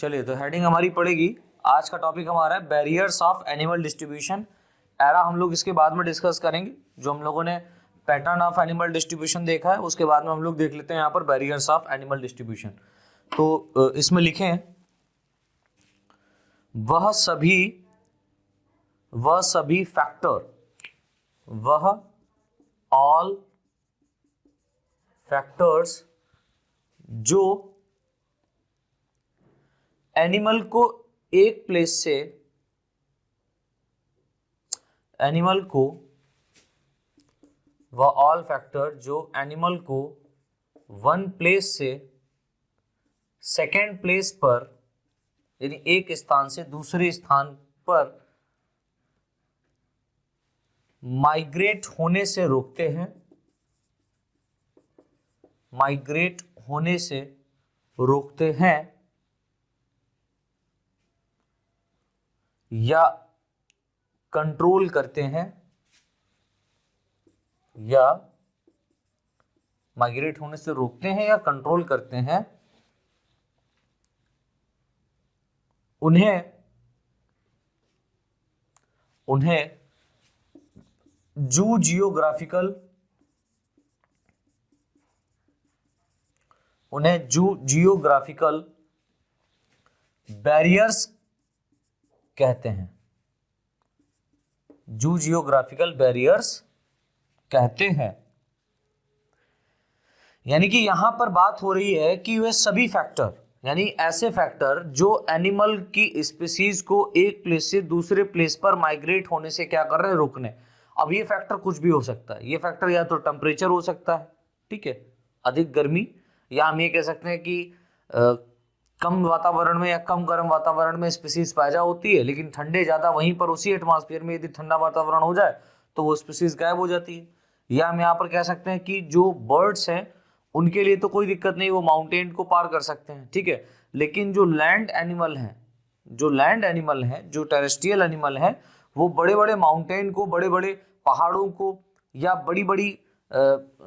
चलिए तो हेडिंग हमारी पड़ेगी, आज का टॉपिक हमारा है barriers of animal distribution. Era हम लोग इसके बाद में डिस्कस करेंगे। जो हम लोगों ने पैटर्न ऑफ एनिमल डिस्ट्रीब्यूशन देखा है उसके बाद में हम लोग देख लेते हैं यहाँ पर बैरियर्स ऑफ एनिमल डिस्ट्रीब्यूशन। तो इसमें लिखें वह सभी फैक्टर, वह ऑल फैक्टर्स जो एनिमल को एक प्लेस से वह ऑल फैक्टर जो एनिमल को वन प्लेस से सेकेंड प्लेस पर, यानी एक स्थान से दूसरे स्थान पर माइग्रेट होने से रोकते हैं, माइग्रेट होने से रोकते हैं या कंट्रोल करते हैं, या माइग्रेट होने से रोकते हैं या कंट्रोल करते हैं, उन्हें जियोग्राफिकल बैरियर्स कहते हैं। जियोग्राफिकल बैरियर्स कहते हैं। यानी कि यहां पर बात हो रही है कि वे सभी फैक्टर, यानी ऐसे फैक्टर जो एनिमल की स्पीसीज को एक प्लेस से दूसरे प्लेस पर माइग्रेट होने से क्या कर रहे हैं, रोकने। अब ये फैक्टर कुछ भी हो सकता है। ये फैक्टर या तो टेम्परेचर हो सकता है, ठीक है, अधिक गर्मी, या हम ये कह सकते हैं कि कम वातावरण में या कम गर्म वातावरण में स्पीसीज पैदा होती है, लेकिन ठंडे ज्यादा वहीं पर उसी एटमॉस्फेयर में यदि ठंडा वातावरण हो जाए तो वो स्पीसीज गायब हो जाती है। या हम यहाँ पर कह सकते हैं कि जो बर्ड्स हैं उनके लिए तो कोई दिक्कत नहीं, वो माउंटेन को पार कर सकते हैं, ठीक है, लेकिन जो लैंड एनिमल हैं, जो टेरेस्ट्रियल एनिमल हैं, वो बड़े बड़े माउंटेन को, बड़े बड़े पहाड़ों को, या बड़ी बड़ी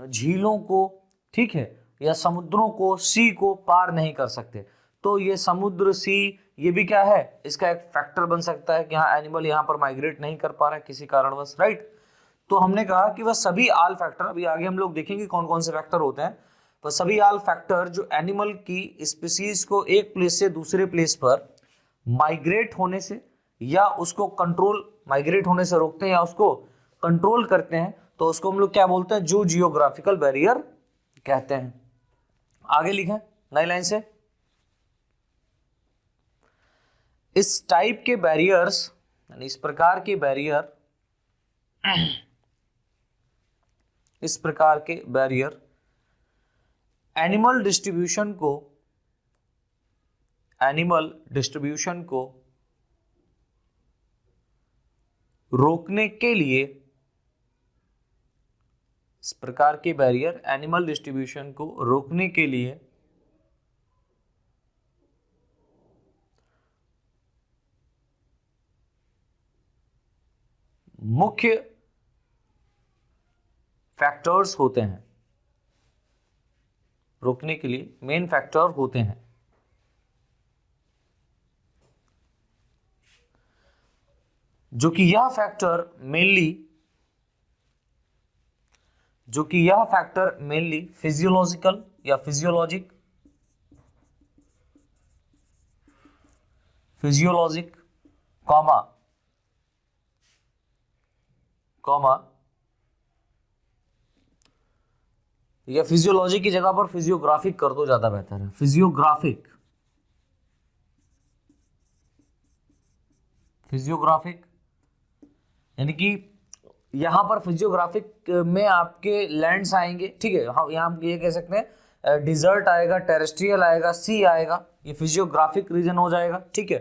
झीलों को, ठीक है, या समुद्रों को, सी को पार नहीं कर सकते। तो ये समुद्र, सी, ये भी क्या है, इसका एक फैक्टर बन सकता है कि हाँ एनिमल यहाँ पर माइग्रेट नहीं कर पा रहा है किसी कारणवश, राइट। तो हमने कहा कि वह सभी ऑल फैक्टर, अभी आगे हम लोग देखेंगे कौन कौन से फैक्टर होते हैं, तो सभी ऑल फैक्टर जो एनिमल की स्पीसीज को एक प्लेस से दूसरे प्लेस पर माइग्रेट होने से या उसको कंट्रोल, माइग्रेट होने से रोकते हैं या उसको कंट्रोल करते हैं, तो उसको हम लोग क्या बोलते हैं, जो जियोग्राफिकल बैरियर कहते हैं। आगे लिखें नई लाइन से, इस टाइप के बैरियर्स, यानी इस प्रकार के बैरियर एनिमल डिस्ट्रीब्यूशन को रोकने के लिए, इस प्रकार के बैरियर एनिमल डिस्ट्रीब्यूशन को रोकने के लिए मुख्य फैक्टर्स होते हैं, रोकने के लिए मेन फैक्टर होते हैं। जो कि यह फैक्टर मेनली फिजियोलॉजिकल या फिजियोलॉजिक या फिजियोलॉजी की जगह पर फिजियोग्राफिक कर दो, ज्यादा बेहतर है, फिजियोग्राफिक, यानी कि यहां पर फिजियोग्राफिक में आपके लैंड्स आएंगे, ठीक है, यहां हम ये कह सकते हैं डिजर्ट आएगा, टेरेस्ट्रियल आएगा, सी आएगा, ये फिजियोग्राफिक रीजन हो जाएगा, ठीक है।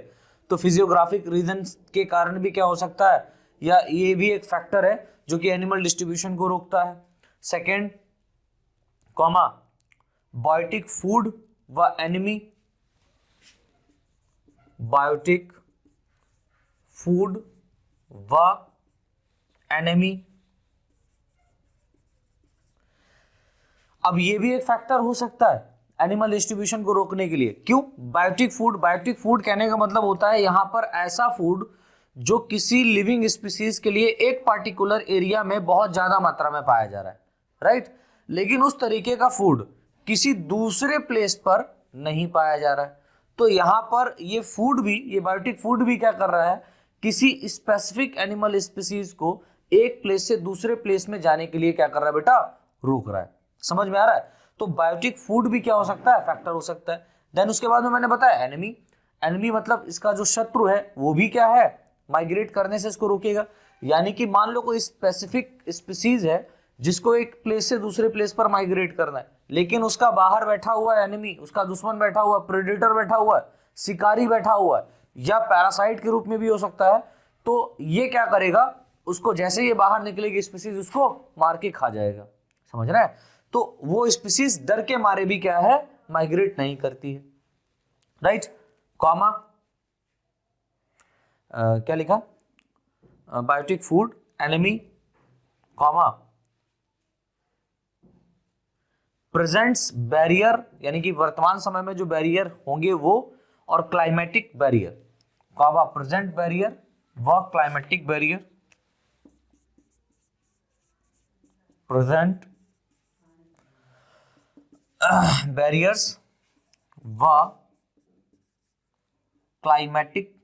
तो फिजियोग्राफिक रीजन के कारण भी क्या हो सकता है, या ये भी एक फैक्टर है जो कि एनिमल डिस्ट्रीब्यूशन को रोकता है। सेकेंड, बायोटिक फूड व एनिमी, बायोटिक फूड व एनिमी। अब ये भी एक फैक्टर हो सकता है एनिमल डिस्ट्रीब्यूशन को रोकने के लिए। क्यों? बायोटिक फूड, बायोटिक फूड कहने का मतलब होता है यहाँ पर ऐसा फूड जो किसी लिविंग स्पीसीज के लिए एक पार्टिकुलर एरिया में बहुत ज्यादा मात्रा में पाया जा रहा है, राइट, लेकिन उस तरीके का फूड किसी दूसरे प्लेस पर नहीं पाया जा रहा है। तो यहाँ पर ये फूड भी, ये बायोटिक फूड भी क्या कर रहा है, किसी स्पेसिफिक एनिमल स्पीसीज को एक प्लेस से दूसरे प्लेस में जाने के लिए क्या कर रहा है बेटा, रोक रहा है। समझ में आ रहा है? तो बायोटिक फूड भी क्या हो सकता है, फैक्टर हो सकता है। देन उसके बाद में मैंने बताया एनिमी, एनिमी मतलब इसका जो शत्रु है वो भी क्या है, माइग्रेट करने से इसको रोकेगा। यानी कि मान लो कोई स्पेसिफिक स्पीसीज है जिसको एक प्लेस से दूसरे प्लेस पर माइग्रेट करना है, लेकिन उसका बाहर बैठा हुआ है एनिमी, उसका दुश्मन बैठा हुआ है, प्रेडेटर बैठा हुआ है, शिकारी बैठा हुआ है, या पैरासाइट के रूप में भी हो सकता है। तो ये क्या करेगा, उसको जैसे ये बाहर निकलेगी स्पीसीज उसको मार के खा जाएगा। समझ रहे हैं? तो वो स्पीसीज डर के मारे भी क्या है, माइग्रेट नहीं करती है, राइट। कॉमा क्या लिखा, biotic food, enemy, comma presents barrier, यानी कि वर्तमान समय में जो बैरियर होंगे वो, और climatic barrier, comma present barrier व क्लाइमेटिक बैरियर, प्रेजेंट बैरियर्स व क्लाइमेटिक,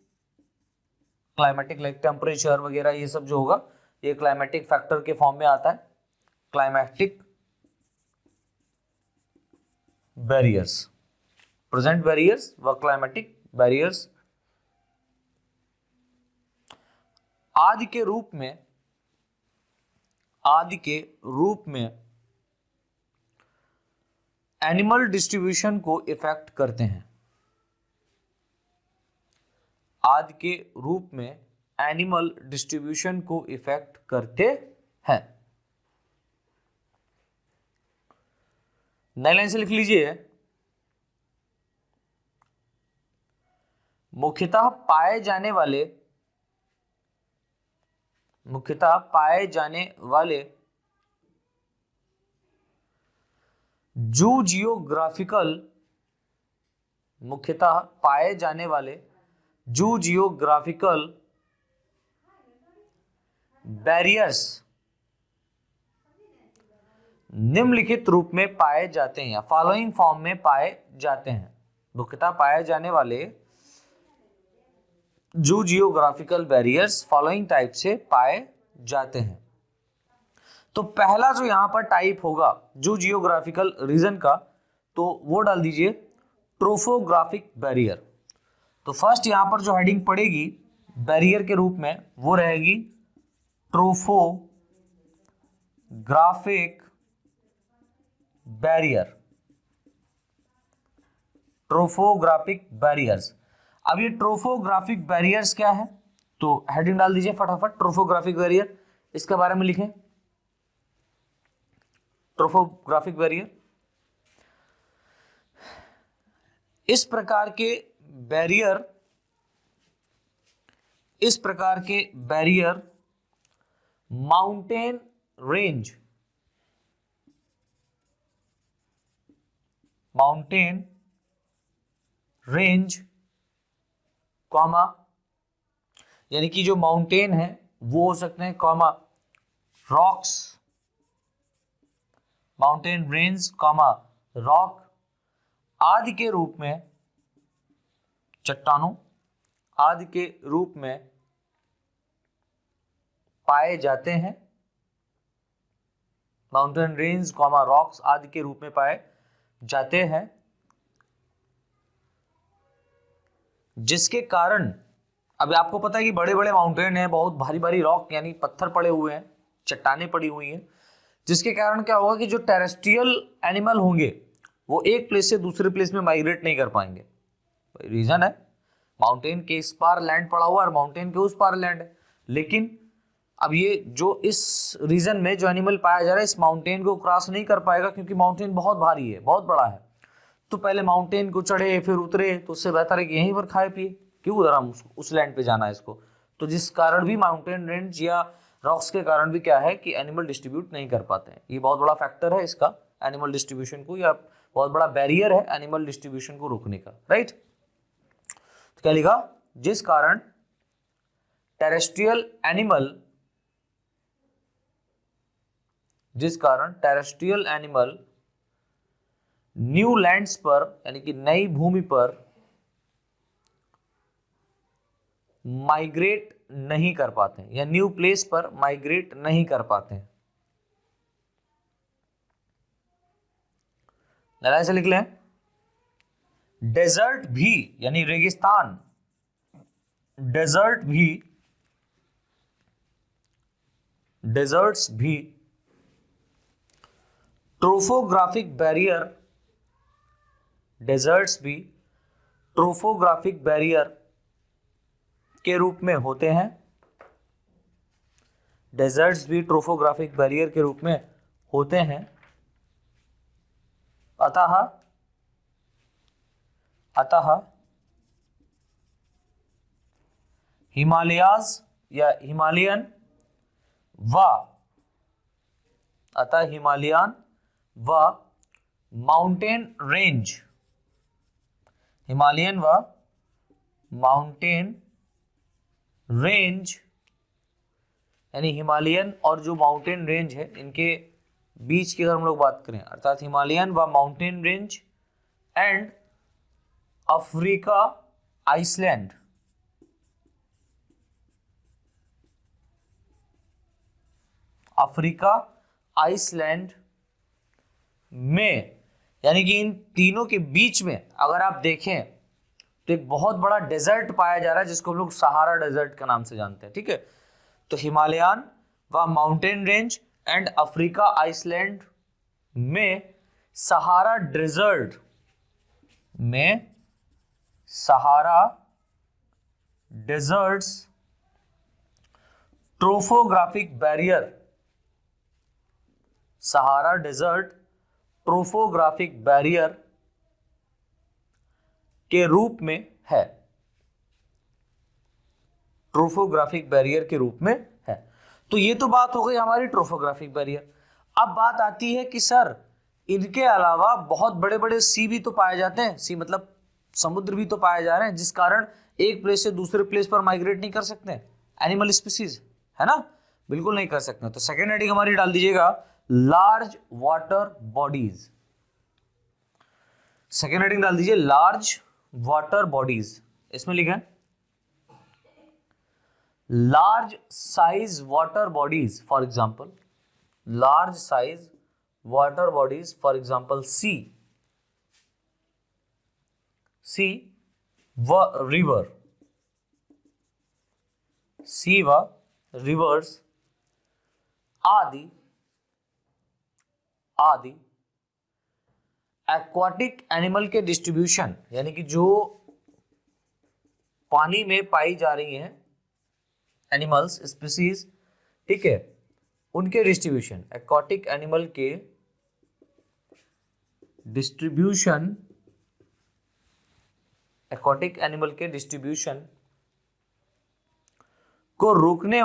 क्लाइमेटिक लाइक टेम्परेचर वगैरह ये सब जो होगा ये क्लाइमेटिक फैक्टर के फॉर्म में आता है। क्लाइमेटिक बैरियर्स, प्रेजेंट बैरियर्स व क्लाइमेटिक बैरियर्स आदि के रूप में, आदि के रूप में एनिमल डिस्ट्रीब्यूशन को इफेक्ट करते हैं। आदि के रूप में एनिमल डिस्ट्रीब्यूशन को इफेक्ट करते हैं। नई लाइन से लिख लीजिए, मुख्यतः पाए जाने वाले, मुख्यतः पाए जाने वाले जूजियोग्राफिकल, मुख्यतः पाए जाने वाले जूजियोग्राफिकल बैरियर्स निम्नलिखित रूप में पाए जाते हैं या फॉलोइंग फॉर्म में पाए जाते हैं। मुख्यतः पाए जाने वाले जूजियोग्राफिकल बैरियर्स फॉलोइंग टाइप से पाए जाते हैं। तो पहला जो यहां पर टाइप होगा जूजियोग्राफिकल रीजन का, तो वो डाल दीजिए ट्रोफोग्राफिक बैरियर। तो फर्स्ट यहां पर जो हेडिंग पड़ेगी बैरियर के रूप में वो रहेगी ट्रोफोग्राफिक बैरियर, ट्रोफोग्राफिक बैरियर्स। अब ये ट्रोफोग्राफिक बैरियर्स क्या है, तो हेडिंग डाल दीजिए फटाफट, ट्रोफोग्राफिक बैरियर, इसके बारे में लिखें। ट्रोफोग्राफिक बैरियर, इस प्रकार के बैरियर, इस प्रकार के barrier mountain range, mountain range comma, यानी कि जो माउंटेन है वो हो सकते हैं comma rocks, mountain range comma rock आदि के रूप में, चट्टानों आदि के रूप में पाए जाते हैं। माउंटेन रेंज कॉमा रॉक्स आदि के रूप में पाए जाते हैं, जिसके कारण, अभी आपको पता है कि बड़े बड़े माउंटेन हैं, बहुत भारी भारी रॉक यानी पत्थर पड़े हुए हैं, चट्टानें पड़ी हुई हैं, जिसके कारण क्या होगा कि जो टेरेस्ट्रियल एनिमल होंगे वो एक प्लेस से दूसरे प्लेस में माइग्रेट नहीं कर पाएंगे। रीजन है माउंटेन के इस पार लैंड पड़ा हुआ है और माउंटेन के उस पार लैंड है, लेकिन अब ये जो इस रीजन में जो एनिमल पाया जा रहा है इस माउंटेन को क्रॉस नहीं कर पाएगा, क्योंकि माउंटेन बहुत भारी है, बहुत बड़ा है। तो पहले माउंटेन को चढ़े फिर उतरे, तो उससे बेहतर है कि यहीं पर खाए पिए, क्यों उधर हम उस लैंड पे जाना है इसको। तो जिस कारण भी माउंटेन रेंज या रॉक्स के कारण भी क्या है कि एनिमल डिस्ट्रीब्यूट नहीं कर पाते हैं। ये बहुत बड़ा फैक्टर है इसका, एनिमल डिस्ट्रीब्यूशन को या बहुत बड़ा बैरियर है एनिमल डिस्ट्रीब्यूशन को रोकने का, राइट। तो क्या लिखा, जिस कारण टेरेस्ट्रियल एनिमल न्यू लैंड्स पर यानी कि नई भूमि पर माइग्रेट नहीं कर पाते हैं या न्यू प्लेस पर माइग्रेट नहीं कर पाते हैं। लड़ाई से लिख लें, डेजर्ट भी यानी रेगिस्तान, डेजर्ट्स भी ट्रोफोग्राफिक बैरियर के रूप में होते हैं। डेजर्ट्स भी ट्रोफोग्राफिक बैरियर के रूप में होते हैं। अतः हिमालयाज या हिमालयन व माउंटेन रेंज यानी हिमालयन और जो माउंटेन रेंज है इनके बीच की अगर हम लोग बात करें, अर्थात हिमालयन व mountain range and Africa Iceland में, यानी कि इन तीनों के बीच में अगर आप देखें तो एक बहुत बड़ा डेजर्ट पाया जा रहा है जिसको हम लोग सहारा डेजर्ट के नाम से जानते हैं, ठीक है। तो हिमालयन व mountain range and Africa Iceland में सहारा डेजर्ट्स ट्रोफोग्राफिक बैरियर के रूप में है। तो ये तो बात हो गई हमारी ट्रोफोग्राफिक बैरियर। अब बात आती है कि सर इनके अलावा बहुत बड़े बड़े सी भी तो पाए जाते हैं, सी मतलब समुद्र भी तो पाए जा रहे हैं, जिस कारण एक प्लेस से दूसरे प्लेस पर माइग्रेट नहीं कर सकते एनिमल स्पीसीज, है ना, बिल्कुल नहीं कर सकते। तो सेकेंड हेडिंग हमारी डाल दीजिएगा large water bodies. Second heading डाल दीजिए लार्ज वाटर बॉडीज। इसमें लिखा है large size water bodies, for example sea व rivers आदि एक्वाटिक एनिमल के डिस्ट्रीब्यूशन, यानी कि जो पानी में पाई जा रही हैं एनिमल्स स्पीसीज, ठीक है, उनके डिस्ट्रीब्यूशन, एक्वाटिक एनिमल के डिस्ट्रीब्यूशन को रोकने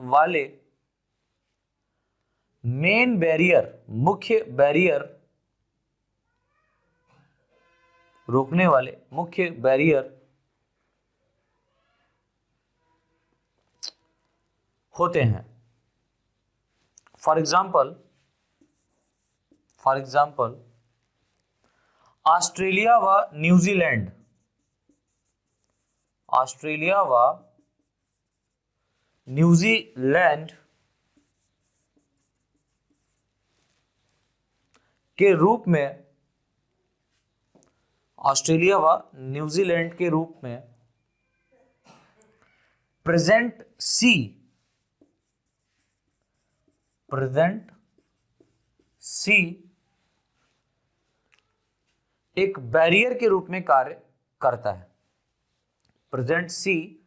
वाले मेन बैरियर, मुख्य बैरियर होते हैं। फॉर एग्जाम्पल ऑस्ट्रेलिया व न्यूजीलैंड के रूप में प्रेजेंट सी एक बैरियर के रूप में कार्य करता है। प्रेजेंट सी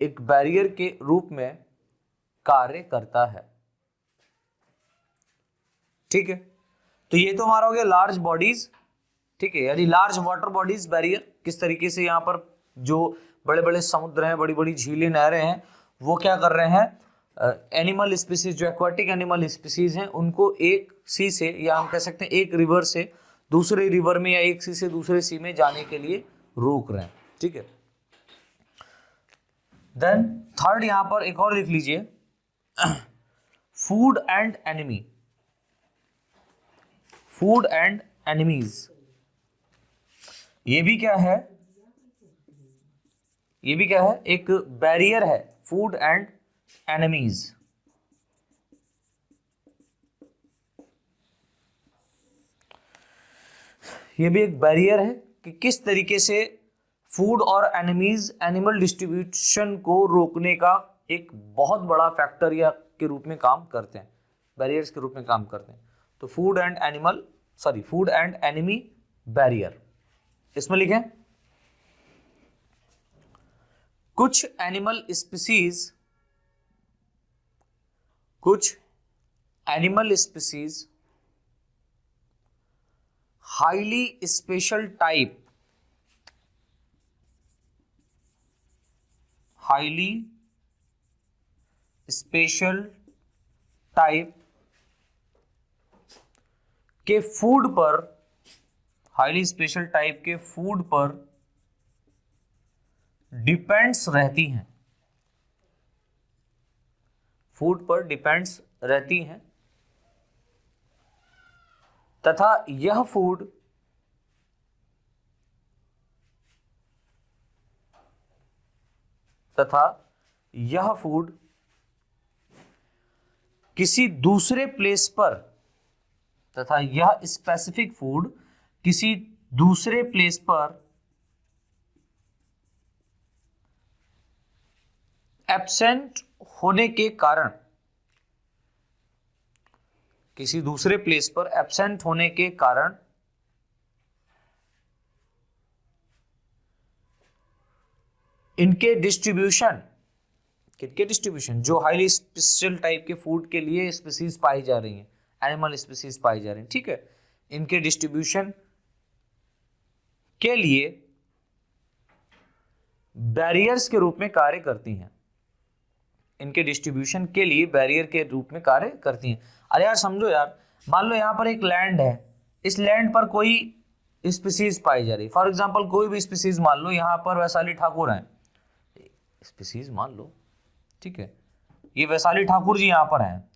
एक बैरियर के रूप में कार्य करता है, ठीक है। तो ये तो हमारा हो गया लार्ज बॉडीज, ठीक है, यानी लार्ज वाटर बॉडीज बैरियर किस तरीके से यहाँ पर जो बड़े बड़े समुद्र हैं, बड़ी बड़ी झीलें, नहरें हैं, वो क्या कर रहे हैं, एनिमल स्पीसीज, जो एक्वाटिक एनिमल स्पीसीज हैं, उनको एक सी से, या हम कह सकते हैं एक रिवर से दूसरे रिवर में, या एक सी से दूसरे सी में जाने के लिए रोक रहे हैं, ठीक है। देन थर्ड यहां पर एक और लिख लीजिए, food and enemy, food and enemies. ये भी क्या है, ये भी क्या है, एक बैरियर है, फूड एंड एनिमीज। ये भी एक बैरियर है कि किस तरीके से फूड और एनिमीज एनिमल डिस्ट्रीब्यूशन को रोकने का एक बहुत बड़ा फैक्टर या के रूप में काम करते हैं, बैरियर्स के रूप में काम करते हैं। तो food and animal, sorry, food and enemy barrier, इसमें लिखें कुछ एनिमल स्पीसीज, कुछ animal species highly special type, highly special type के फूड पर, हाईली स्पेशल टाइप के फूड पर डिपेंड्स रहती हैं, फूड पर डिपेंड्स रहती हैं, तथा यह फूड किसी दूसरे प्लेस पर, तथा यह स्पेसिफिक फूड किसी दूसरे प्लेस पर एब्सेंट होने के कारण, किसी दूसरे प्लेस पर एब्सेंट होने के कारण इनके डिस्ट्रीब्यूशन, किनके डिस्ट्रीब्यूशन, जो हाईली स्पेशल टाइप के फूड के लिए स्पीसीज पाई जा रही हैं, एनिमल स्पीसीज पाई जा रही हैं, ठीक है, इनके डिस्ट्रीब्यूशन के लिए बैरियर्स के रूप में कार्य करती हैं, इनके डिस्ट्रीब्यूशन के लिए बैरियर के रूप में कार्य करती हैं। अरे यार समझो यार, मान लो यहां पर एक लैंड है, इस लैंड पर कोई स्पीसीज पाई जा रही, फॉर एग्जांपल कोई भी स्पीसीज मान लो, यहां पर वैशाली ठाकुर हैं, स्पीसीज मान लो, ठीक है, ये वैशाली ठाकुर जी यहां पर हैं,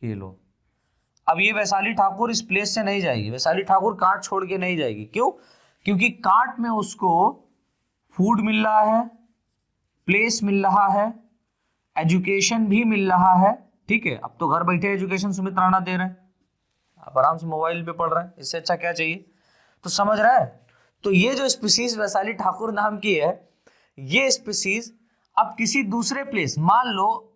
ये लो। अब ये वैशाली ठाकुर इस प्लेस से नहीं जाएगी, वैशाली ठाकुर कांट छोड़ के नहीं जाएगी, क्यों? क्योंकि कांट में उसको फूड मिल रहा है, प्लेस मिल रहा है, एजुकेशन भी मिल रहा है, ठीक है। अब तो घर बैठे एजुकेशन सुमित राणा दे रहे हैं, आप आराम से मोबाइल पे पढ़ रहे हैं, इससे अच्छा क्या चाहिए? तो समझ रहा है, तो ये जो स्पीसीज वैशाली ठाकुर नाम की है, ये स्पीसीज अब किसी दूसरे प्लेस, मान लो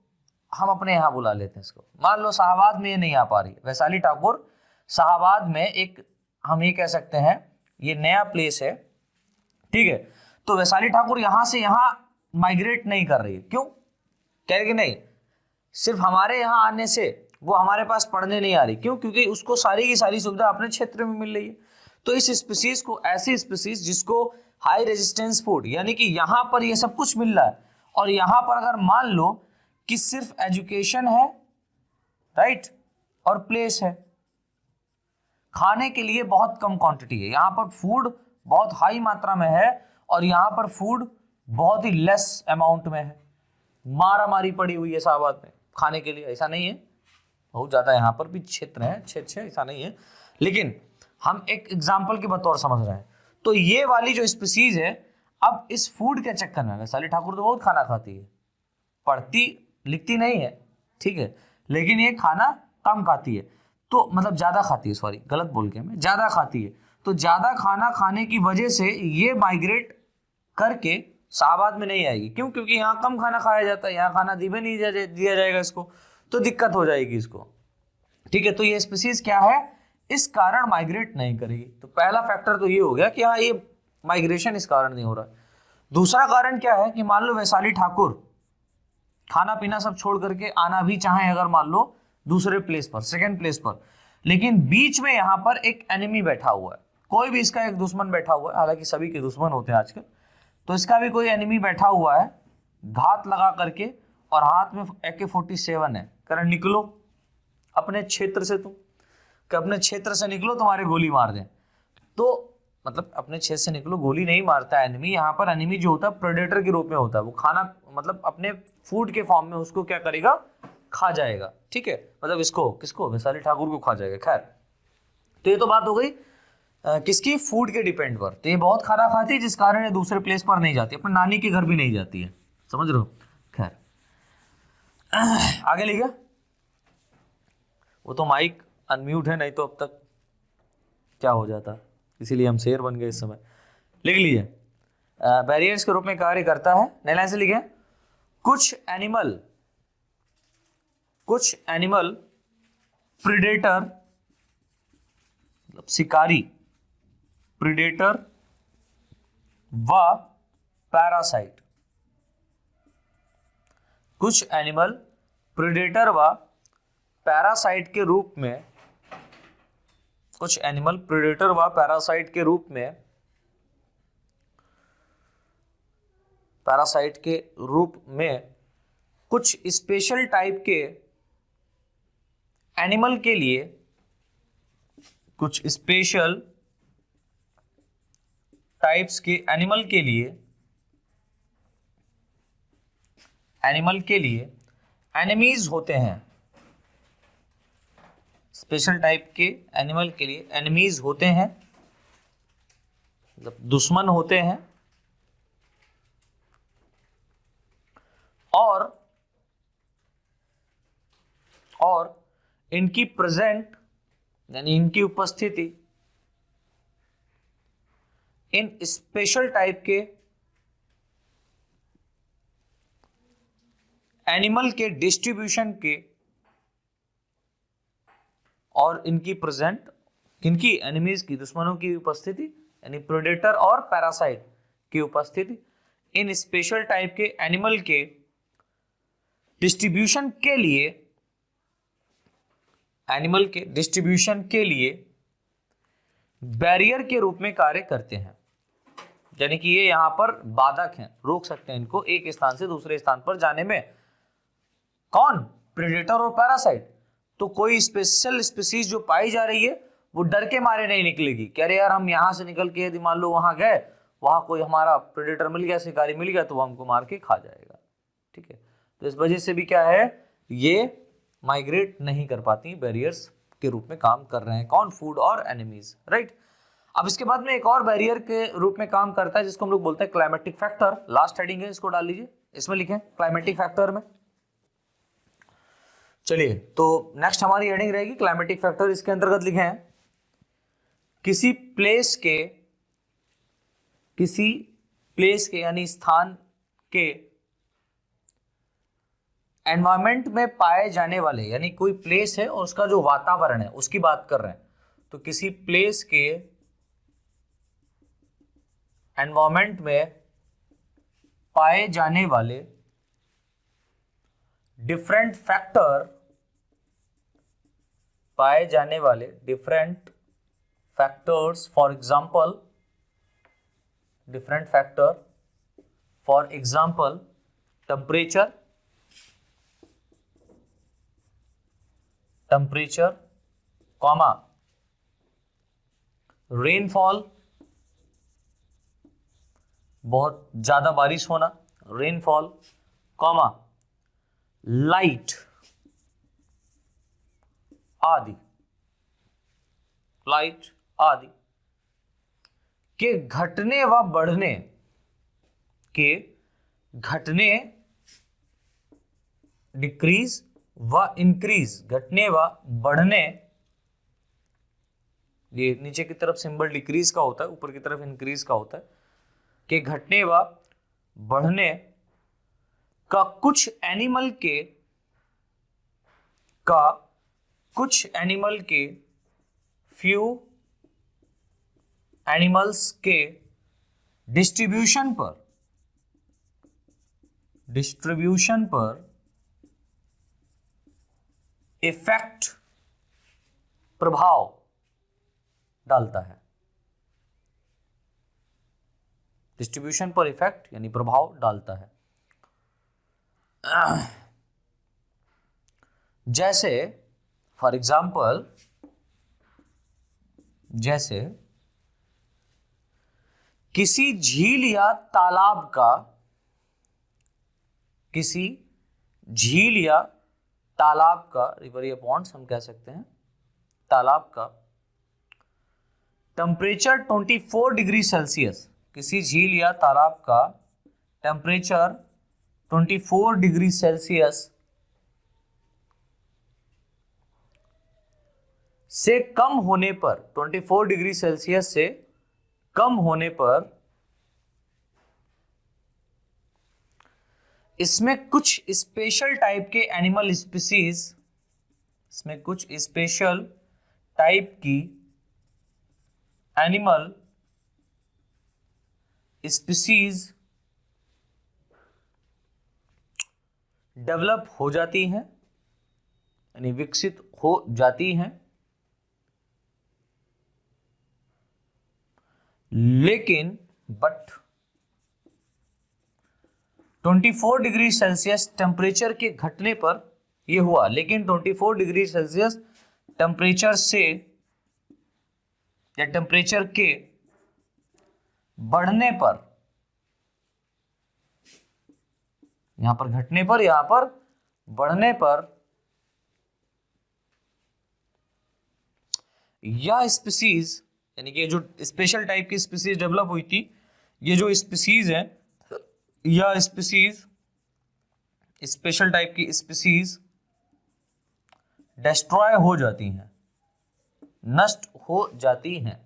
हम अपने यहां बुला लेते हैं इसको, मान लो शाहबाद में ये नहीं आ पा रही, वैशाली ठाकुर शाहबाद में एक, हम ये कह सकते हैं ये नया प्लेस है, ठीक है। तो वैशाली ठाकुर यहां से यहां माइग्रेट नहीं कर रही है, क्यों? कह रही कि नहीं, सिर्फ हमारे यहाँ आने से वो हमारे पास पढ़ने नहीं आ रही, क्यों? क्योंकि उसको सारी की सारी सुविधा अपने क्षेत्र में मिल रही है। तो इस स्पीसीज को, ऐसी स्पीसीज जिसको हाई रेजिस्टेंस फूड, यानी कि यहां पर ये सब कुछ मिल रहा है, और यहां पर अगर मान लो कि सिर्फ एजुकेशन है, राइट, और प्लेस है, खाने के लिए बहुत कम क्वांटिटी है, यहां पर फूड बहुत हाई मात्रा में है और यहां पर फूड बहुत ही लेस अमाउंट में है, मारा मारी पड़ी हुई है शाहबाद में खाने के लिए, ऐसा नहीं है, बहुत ज्यादा यहाँ पर भी क्षेत्र है, अच्छे, ऐसा नहीं है, लेकिन हम एक एग्जाम्पल के बतौर समझ रहे हैं। तो ये वाली जो स्पीसीज है, अब इस फूड के चक्कर में, वैशाली ठाकुर तो बहुत खाना खाती है, पढ़ती लिखती नहीं है, ठीक है, लेकिन ये खाना कम खाती है, तो मतलब ज्यादा खाती है, सॉरी गलत बोल के मैं, ज्यादा खाती है, तो ज्यादा खाना खाने की वजह से ये माइग्रेट करके शाहबाद में नहीं आएगी, क्यों? क्योंकि यहाँ कम खाना खाया जाता है, यहाँ खाना दिया नहीं दिया जाएगा इसको, तो दिक्कत हो जाएगी इसको, ठीक है। तो ये स्पीसीज क्या है, इस कारण माइग्रेट नहीं करेगी। तो पहला फैक्टर तो ये हो गया कि हाँ, ये माइग्रेशन इस कारण नहीं हो रहा है। दूसरा कारण क्या है कि मान लो वैशाली ठाकुर खाना पीना सब छोड़ करके आना भी चाहे, अगर मान लो दूसरे प्लेस पर, सेकेंड प्लेस पर, लेकिन बीच में यहाँ पर एक एनिमी बैठा हुआ है, कोई भी इसका एक दुश्मन बैठा हुआ है, हालांकि सभी के दुश्मन होते हैं आजकल, तो इसका भी कोई एनिमी बैठा हुआ है, घात लगा करके और हाथ में AK-47 है, कह रहा निकलो अपने क्षेत्र से, तुम कि अपने क्षेत्र से निकलो, तुम्हारे गोली मार दें। तो मतलब अपने क्षेत्र से निकलो, गोली नहीं मारता है एनिमी। यहाँ पर एनिमी जो होता है प्रेडेटर के रूप में होता है, वो खाना मतलब अपने फूड के फॉर्म में उसको क्या करेगा, खा जाएगा, ठीक है, मतलब इसको किसको, वैशाली ठाकुर को खा जाएगा। खैर, तो ये तो बात हो गई किसकी, फूड के डिपेंड पर। तो ये बहुत खाना खाती है जिस कारण ये दूसरे प्लेस पर नहीं जाती, अपने नानी के घर भी नहीं जाती है, समझ रहे हो। खैर आगे लिखा, वो तो माइक अनम्यूट है, नहीं तो अब तक क्या हो जाता, इसीलिए हम शेर बन गए इस समय। लिख लीजिए, बैरियर्स के रूप में कार्य करता है। नई लाइन से लिखे, कुछ एनिमल प्रीडेटर मतलब शिकारी, प्रीडेटर व पैरासाइट, कुछ एनिमल प्रीडेटर व पैरासाइट के रूप में, कुछ एनिमल प्रेडेटर व पैरासाइट के रूप में, पैरासाइट के रूप में कुछ स्पेशल टाइप के एनिमल के लिए, कुछ स्पेशल टाइप्स के एनिमल के लिए एनिमीज होते हैं। स्पेशल टाइप के एनिमल के लिए एनिमीज होते हैं, मतलब दुश्मन होते हैं। और इनकी प्रेजेंट यानी इनकी उपस्थिति इन स्पेशल टाइप के एनिमल के डिस्ट्रीब्यूशन के, और इनकी प्रेजेंट किनकी, एनिमीज की, दुश्मनों की उपस्थिति यानी प्रेडेटर और पैरासाइट की उपस्थिति इन स्पेशल टाइप के एनिमल के डिस्ट्रीब्यूशन के लिए, एनिमल के डिस्ट्रीब्यूशन के लिए बैरियर के रूप में कार्य करते हैं। यानी कि ये यहां पर बाधक हैं, रोक सकते हैं इनको एक स्थान से दूसरे स्थान पर जाने में। कौन, प्रेडेटर और पैरासाइट। तो कोई स्पेशल स्पीसीज जो पाई जा रही है वो डर के मारे नहीं निकलेगी, कह रहे यार हम यहां से निकल के यदि मान लो वहां गए, वहां कोई हमारा प्रेडेटर मिल गया, शिकारी मिल गया, तो वो हमको मार के खा जाएगा, ठीक है। तो इस वजह से भी क्या है, ये माइग्रेट नहीं कर पाती, बैरियर्स के रूप में काम कर रहे हैं। कौन, फूड और एनिमीज, राइट। अब इसके बाद में एक और बैरियर के रूप में काम करता है जिसको हम लोग बोलते हैं क्लाइमेटिक फैक्टर। लास्ट हेडिंग है, इसको डाल लीजिए, इसमें लिखें क्लाइमेटिक फैक्टर में। चलिए, तो नेक्स्ट हमारी हेडिंग रहेगी क्लाइमेटिक फैक्टर। इसके अंतर्गत लिखे हैं किसी प्लेस के यानी स्थान के एनवायरमेंट में पाए जाने वाले, यानी कोई प्लेस है और उसका जो वातावरण है उसकी बात कर रहे हैं। तो किसी प्लेस के एनवायरमेंट में पाए जाने वाले different factors, for example temperature, comma rainfall, बहुत ज्यादा बारिश होना, रेनफॉल, कॉमा लाइट आदि के घटने व बढ़ने, डिक्रीज व इंक्रीज, घटने व बढ़ने, ये नीचे की तरफ सिंबल डिक्रीज का होता है, ऊपर की तरफ इंक्रीज का होता है, के घटने व बढ़ने का कुछ एनिमल के फ्यू एनिमल्स के डिस्ट्रीब्यूशन पर इफेक्ट, प्रभाव डालता है। डिस्ट्रीब्यूशन पर इफेक्ट यानी प्रभाव डालता है। जैसे फॉर एग्जाम्पल, जैसे किसी झील या तालाब का, किसी झील या तालाब का, रिवर या पॉन्ड्स हम कह सकते हैं, तालाब का टेम्परेचर 24 डिग्री सेल्सियस, किसी झील या तालाब का टेम्परेचर 24 डिग्री सेल्सियस से कम होने पर, 24 डिग्री सेल्सियस से कम होने पर इसमें कुछ स्पेशल टाइप के एनिमल स्पीसीज, इसमें कुछ स्पेशल टाइप की एनिमल स्पीसीज डेवलप हो जाती हैं, यानी विकसित हो जाती हैं, लेकिन बट 24 डिग्री सेल्सियस टेम्परेचर के घटने पर यह हुआ, लेकिन 24 डिग्री सेल्सियस टेम्परेचर से या टेम्परेचर के बढ़ने पर, यहां पर घटने पर, यहां पर बढ़ने पर या स्पीसीज, यानी कि जो स्पेशल टाइप की स्पीसीज डेवलप हुई थी, ये जो स्पीसीज है या स्पीसीज, स्पेशल टाइप की स्पीसीज डिस्ट्रॉय हो जाती हैं, नष्ट हो जाती हैं।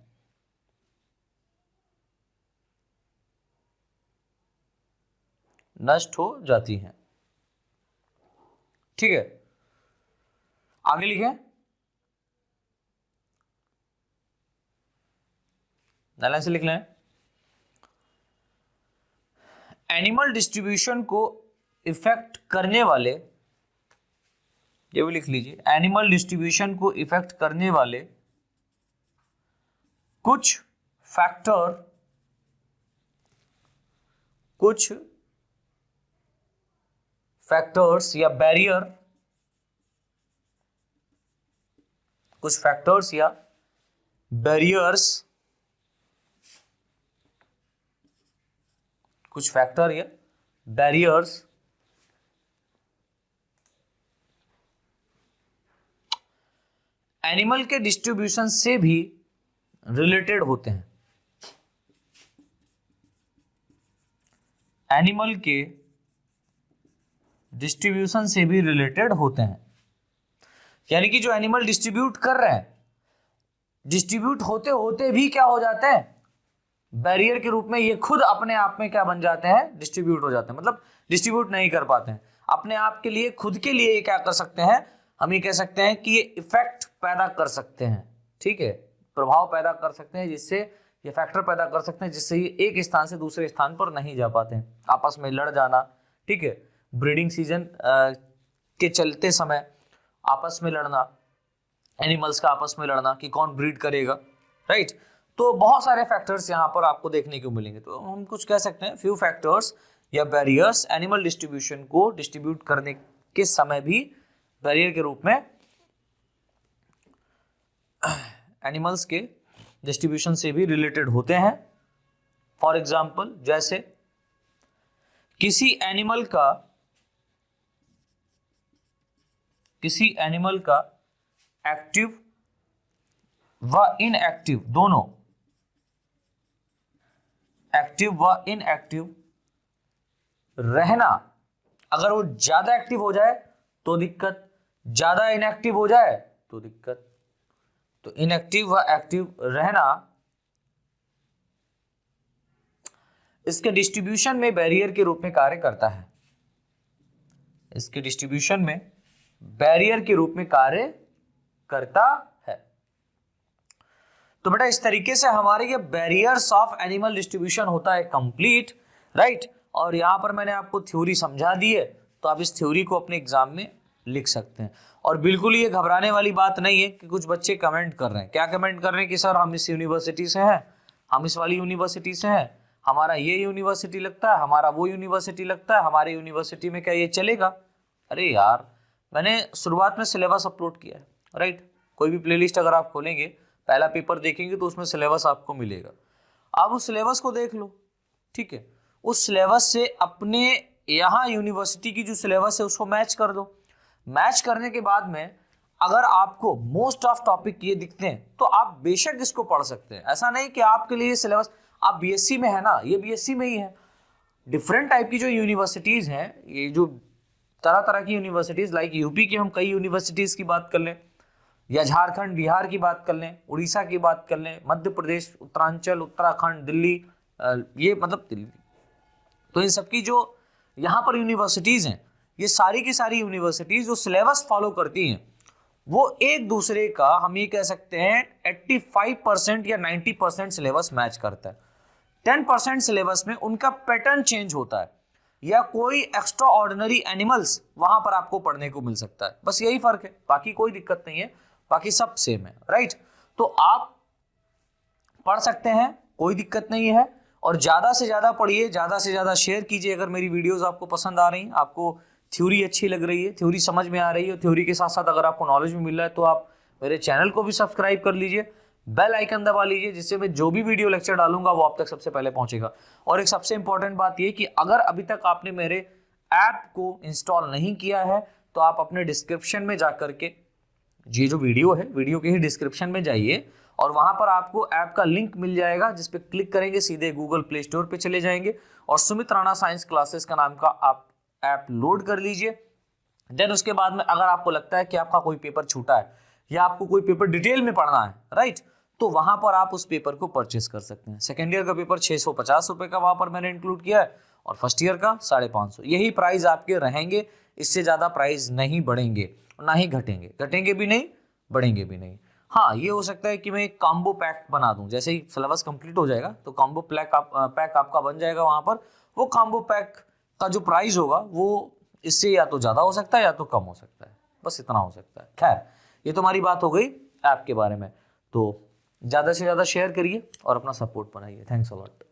नष्ट हो जाती हैं, ठीक है। आगे लिखें, लाइन से लिख लें। एनिमल डिस्ट्रीब्यूशन को इफेक्ट करने वाले, ये भी लिख लीजिए, एनिमल डिस्ट्रीब्यूशन को इफेक्ट करने वाले कुछ फैक्टर, कुछ फैक्टर्स या बैरियर, कुछ फैक्टर्स या बैरियर्स, कुछ फैक्टर या बैरियर्स एनिमल के डिस्ट्रीब्यूशन से भी रिलेटेड होते हैं, एनिमल के डिस्ट्रीब्यूशन से भी रिलेटेड होते हैं, यानी कि जो एनिमल डिस्ट्रीब्यूट कर रहे हैं, डिस्ट्रीब्यूट होते होते भी क्या हो जाते हैं, बैरियर के रूप में ये खुद अपने आप में क्या बन जाते हैं, डिस्ट्रीब्यूट हो जाते हैं। मतलब डिस्ट्रीब्यूट नहीं कर पाते हैं अपने आप के लिए, खुद के लिए ये क्या कर सकते हैं, हम ये कह सकते हैं कि ये इफेक्ट पैदा कर सकते हैं, ठीक है, प्रभाव पैदा कर सकते हैं, जिससे ये फैक्टर पैदा कर सकते हैं जिससे ये एक स्थान से दूसरे स्थान पर नहीं जा पाते हैं, आपस में लड़ जाना, ठीक है, ब्रीडिंग सीजन के चलते समय आपस में लड़ना, एनिमल्स का आपस में लड़ना कि कौन ब्रीड करेगा, राइट। तो बहुत सारे फैक्टर्स यहाँ पर आपको देखने को मिलेंगे। तो हम कुछ कह सकते हैं फ्यू फैक्टर्स या बैरियर्स एनिमल डिस्ट्रीब्यूशन को डिस्ट्रीब्यूट करने के समय भी बैरियर के रूप में एनिमल्स के डिस्ट्रीब्यूशन से भी रिलेटेड होते हैं। फॉर एग्जाम्पल, जैसे किसी एनिमल का एक्टिव व इनएक्टिव दोनों, एक्टिव व इनएक्टिव रहना, अगर वो ज्यादा एक्टिव हो जाए तो दिक्कत, ज्यादा इनएक्टिव हो जाए तो दिक्कत। तो इनएक्टिव व एक्टिव रहना इसके डिस्ट्रीब्यूशन में बैरियर के रूप में कार्य करता है, इसके डिस्ट्रीब्यूशन में बैरियर के रूप में कार्य करता है। तो बेटा इस तरीके से हमारे ये बैरियर्स ऑफ एनिमल डिस्ट्रीब्यूशन होता है कंप्लीट, राइट। और यहां पर मैंने आपको थ्योरी समझा दी है, तो आप इस थ्योरी को अपने एग्जाम में लिख सकते हैं। और बिल्कुल ये घबराने वाली बात नहीं है कि कुछ बच्चे कमेंट कर रहे हैं, क्या कमेंट कर रहे हैं कि सर हम इस यूनिवर्सिटी से हैं, हम इस वाली यूनिवर्सिटी से हैं, हमारा ये यूनिवर्सिटी लगता है, हमारा वो यूनिवर्सिटी लगता है, हमारे यूनिवर्सिटी में क्या ये चलेगा? अरे यार, मैंने शुरुआत में सिलेबस अपलोड किया है, राइट? कोई भी प्लेलिस्ट अगर आप खोलेंगे, पहला पेपर देखेंगे तो उसमें सिलेबस आपको मिलेगा। आप उस सिलेबस को देख लो, ठीक है? उस सिलेबस से अपने यहाँ यूनिवर्सिटी की जो सिलेबस है उसको मैच कर दो। मैच करने के बाद में अगर आपको मोस्ट ऑफ टॉपिक ये दिखते हैं तो आप बेशक इसको पढ़ सकते हैं। ऐसा नहीं कि आपके लिए सिलेबस, आप बीएससी में है ना, ये बीएससी में ही है। डिफरेंट टाइप की जो यूनिवर्सिटीज हैं, ये जो तरह तरह की यूनिवर्सिटीज, लाइक यूपी की हम कई यूनिवर्सिटीज की बात कर लें, या झारखंड बिहार की बात कर लें, उड़ीसा की बात कर लें, मध्य प्रदेश, उत्तरांचल, उत्तराखंड, दिल्ली, ये मतलब दिल्ली, तो इन सबकी जो यहाँ पर यूनिवर्सिटीज हैं, ये सारी की सारी यूनिवर्सिटीज जो सिलेबस फॉलो करती हैं वो एक दूसरे का, हम ये कह सकते हैं 85% या 90% सिलेबस मैच करता है। 10% सिलेबस में उनका पैटर्न चेंज होता है, या कोई एक्स्ट्रा ऑर्डिनरी एनिमल्स वहां पर आपको पढ़ने को मिल सकता है। बस यही फर्क है, बाकी कोई दिक्कत नहीं है, बाकी सब सेम है, राइट? तो आप पढ़ सकते हैं, कोई दिक्कत नहीं है। और ज्यादा से ज्यादा पढ़िए, ज्यादा से ज्यादा शेयर कीजिए। अगर मेरी वीडियोस आपको पसंद आ रही हैं, आपको थ्योरी अच्छी लग रही है, थ्योरी समझ में आ रही है, थ्योरी के साथ साथ अगर आपको नॉलेज भी मिल रहा है, तो आप मेरे चैनल को भी सब्सक्राइब कर लीजिए, बेल आइकन दबा लीजिए, जिससे मैं जो भी वीडियो लेक्चर डालूंगा वो आप तक सबसे पहले पहुंचेगा। और एक सबसे इंपॉर्टेंट बात ये कि अगर अभी तक आपने मेरे ऐप को इंस्टॉल नहीं किया है तो आप अपने डिस्क्रिप्शन में जाकर के, ये जो वीडियो है, वीडियो के ही डिस्क्रिप्शन में जाइए और वहां पर आपको ऐप का लिंक मिल जाएगा, जिस पे क्लिक करेंगे सीधे गूगल प्ले स्टोर पे चले जाएंगे और सुमित राणा साइंस क्लासेस का नाम का आप ऐप लोड कर लीजिए। देन उसके बाद में अगर आपको लगता है कि आपका कोई पेपर छूटा है या आपको कोई पेपर डिटेल में पढ़ना है, राइट, तो वहां पर आप उस पेपर को परचेस कर सकते हैं। सेकेंड ईयर का पेपर 650 रुपए का वहां पर मैंने इंक्लूड किया है और फर्स्ट ईयर का 550। यही प्राइस आपके रहेंगे, इससे ज्यादा प्राइस नहीं बढ़ेंगे, ना ही घटेंगे, घटेंगे भी नहीं, बढ़ेंगे भी नहीं। हाँ, ये हो सकता है कि मैं एक कॉम्बो पैक बना दूं, जैसे ही सिलेबस कंप्लीट हो जाएगा तो कॉम्बो पैक आपका बन जाएगा वहां पर। वो कॉम्बो पैक का जो प्राइस होगा वो इससे या तो ज्यादा हो सकता है या तो कम हो सकता है, बस इतना हो सकता है। खैर, ये तो हमारी बात हो गई ऐप के बारे में। तो ज्यादा से ज्यादा शेयर करिए और अपना सपोर्ट बनाइए। Thanks a lot.